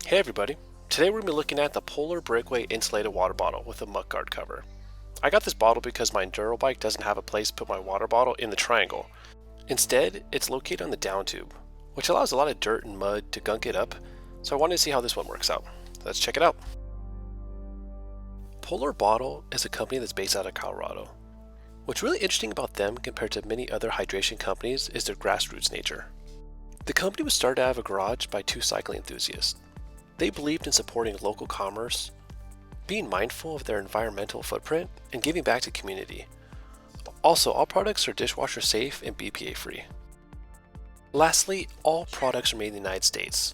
Hey everybody, today we're going to be looking at the Polar Breakaway Insulated water bottle with a Muckguard cover. I got this bottle because my enduro bike doesn't have a place to put my water bottle in the triangle. Instead, it's located on the down tube, which allows a lot of dirt and mud to gunk it up, so I wanted to see how this one works out. Let's check it out. Polar Bottle is a company that's based out of Colorado. What's really interesting about them compared to many other hydration companies is their grassroots nature. The company was started out of a garage by two cycling enthusiasts. They believed in supporting local commerce, being mindful of their environmental footprint, and giving back to the community. Also, all products are dishwasher safe and BPA free. Lastly, all products are made in the United States.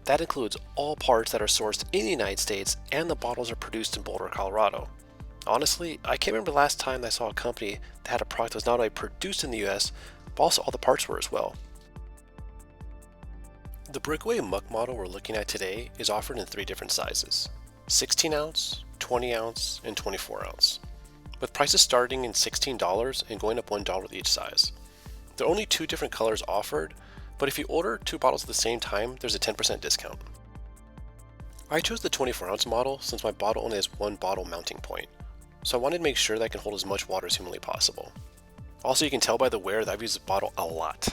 That includes all parts that are sourced in the United States, and the bottles are produced in Boulder, Colorado. Honestly, I can't remember the last time I saw a company that had a product that was not only produced in the US, but also all the parts were as well. The Breakaway Muck model we're looking at today is offered in three different sizes: 16 ounce, 20 ounce, and 24 ounce, with prices starting in $16 and going up $1 with each size. There are only two different colors offered, but if you order two bottles at the same time, there's a 10% discount. I chose the 24 ounce model since my bottle only has one bottle mounting point, so I wanted to make sure that I can hold as much water as humanly possible. Also, you can tell by the wear that I've used the bottle a lot.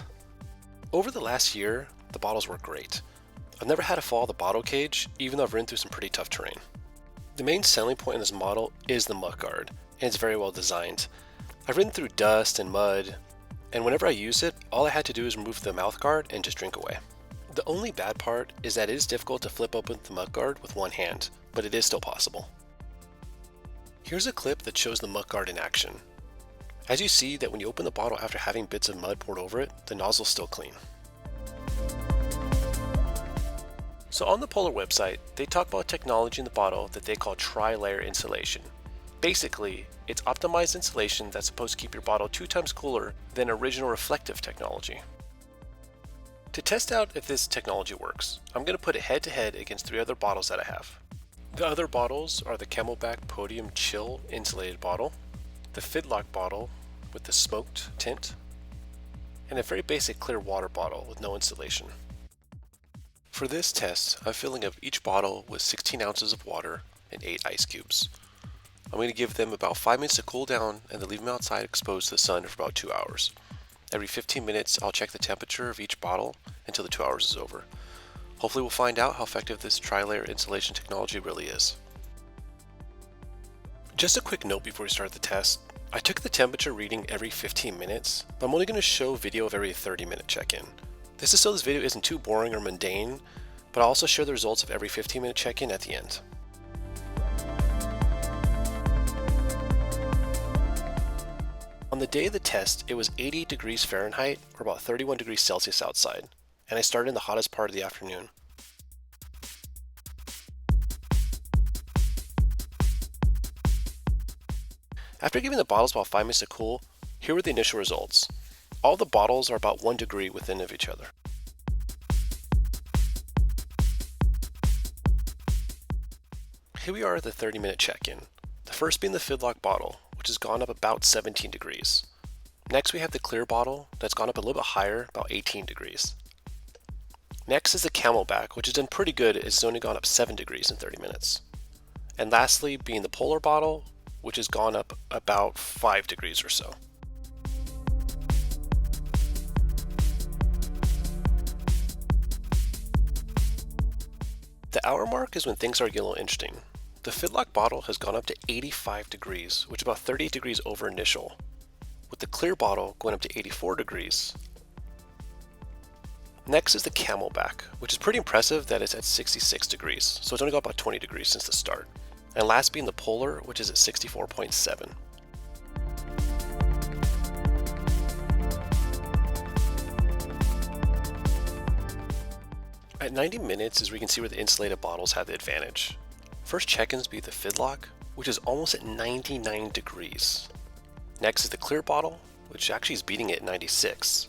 Over the last year, the bottles work great. I've never had to fall the bottle cage, even though I've ridden through some pretty tough terrain. The main selling point in this model is the Muckguard, and it's very well designed. I've ridden through dust and mud, and whenever I use it, all I had to do is remove the mouthguard and just drink away. The only bad part is that it is difficult to flip open the Muckguard with one hand, but it is still possible. Here's a clip that shows the Muckguard in action. As you see that when you open the bottle after having bits of mud poured over it, the nozzle's still clean. So on the Polar website, they talk about technology in the bottle that they call tri-layer insulation. Basically, it's optimized insulation that's supposed to keep your bottle 2 times cooler than original reflective technology. To test out if this technology works, I'm going to put it head to head against 3 other bottles that I have. The other bottles are the Camelbak Podium Chill insulated bottle, the Fidlock bottle with the smoked tint, and a very basic clear water bottle with no insulation. For this test, I'm filling up each bottle with 16 ounces of water and 8 ice cubes. I'm going to give them about 5 minutes to cool down and then leave them outside exposed to the sun for about 2 hours. Every 15 minutes, I'll check the temperature of each bottle until the 2 hours is over. Hopefully we'll find out how effective this tri-layer insulation technology really is. Just a quick note before we start the test. I took the temperature reading every 15 minutes, but I'm only going to show video of every 30-minute check-in. This is so this video isn't too boring or mundane, but I'll also share the results of every 15-minute check-in at the end. On the day of the test, it was 80 degrees Fahrenheit or about 31 degrees Celsius outside, and I started in the hottest part of the afternoon. After giving the bottles about 5 minutes to cool, here were the initial results. All the bottles are about 1 degree within of each other. Here we are at the 30-minute check-in. The first being the Fidlock bottle, which has gone up about 17 degrees. Next we have the clear bottle that's gone up a little bit higher, about 18 degrees. Next is the Camelbak, which has done pretty good, it's only gone up 7 degrees in 30 minutes. And lastly being the Polar bottle, which has gone up about 5 degrees or so. The hour mark is when things are getting a little interesting. The Fidlock bottle has gone up to 85 degrees, which is about 38 degrees over initial, with the clear bottle going up to 84 degrees. Next is the Camelbak, which is pretty impressive that it's at 66 degrees, so it's only got about 20 degrees since the start. And last being the Polar, which is at 64.7. At 90 minutes is where you can see where the insulated bottles have the advantage. First check-ins be the Fidlock, which is almost at 99 degrees. Next is the clear bottle, which actually is beating it at 96.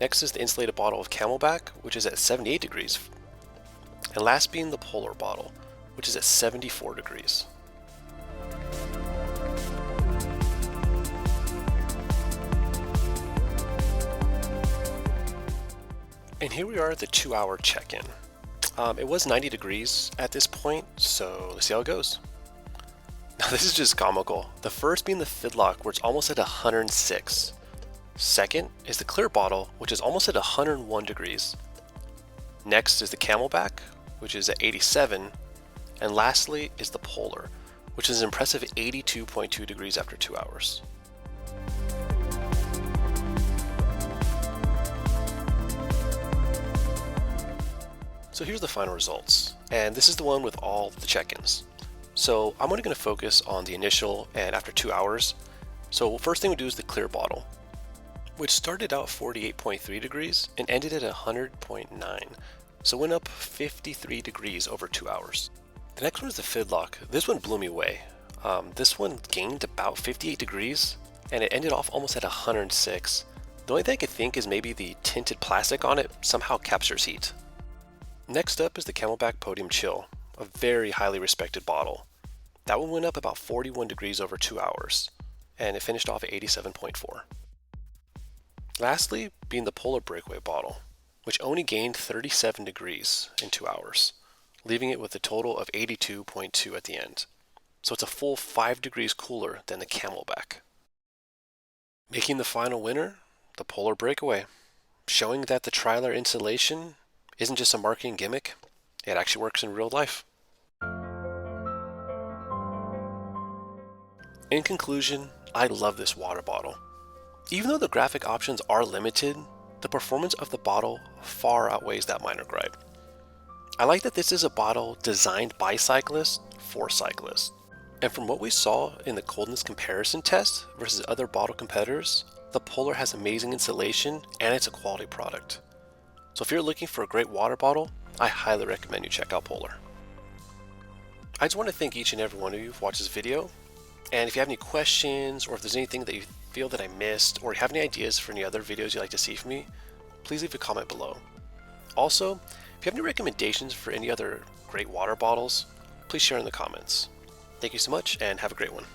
Next is the insulated bottle of Camelbak, which is at 78 degrees. And last being the Polar bottle, which is at 74 degrees. And here we are at the 2-hour check-in. It was 90 degrees at this point, so let's see how it goes. Now this is just comical. The first being the Fidlock, where it's almost at 106. Second is the clear bottle, which is almost at 101 degrees. Next is the Camelbak, which is at 87. And lastly is the Polar, which is an impressive 82.2 degrees after 2 hours. So here's the final results, and this is the one with all the check-ins. So I'm only going to focus on the initial and after 2 hours. So first thing we do is the clear bottle, which started out 48.3 degrees and ended at 100.9. So went up 53 degrees over 2 hours. The next one is the Fidlock. This one blew me away. This one gained about 58 degrees and it ended off almost at 106. The only thing I could think is maybe the tinted plastic on it somehow captures heat. Next up is the Camelbak Podium Chill, a very highly respected bottle. That one went up about 41 degrees over 2 hours and it finished off at 87.4. Lastly, being the Polar Breakaway bottle, which only gained 37 degrees in 2 hours, leaving it with a total of 82.2 at the end. So it's a full 5 degrees cooler than the Camelbak. Making the final winner, the Polar Breakaway, showing that the tri-layer insulation isn't just a marketing gimmick, it actually works in real life. In conclusion, I love this water bottle. Even though the graphic options are limited, the performance of the bottle far outweighs that minor gripe. I like that this is a bottle designed by cyclists for cyclists. And from what we saw in the Coldness comparison test versus other bottle competitors, the Polar has amazing insulation and it's a quality product. So if you're looking for a great water bottle, I highly recommend you check out Polar. I just want to thank each and every one of you who watched this video. And if you have any questions or if there's anything that you feel that I missed or you have any ideas for any other videos you'd like to see from me, please leave a comment below. Also, if you have any recommendations for any other great water bottles, please share in the comments. Thank you so much and have a great one.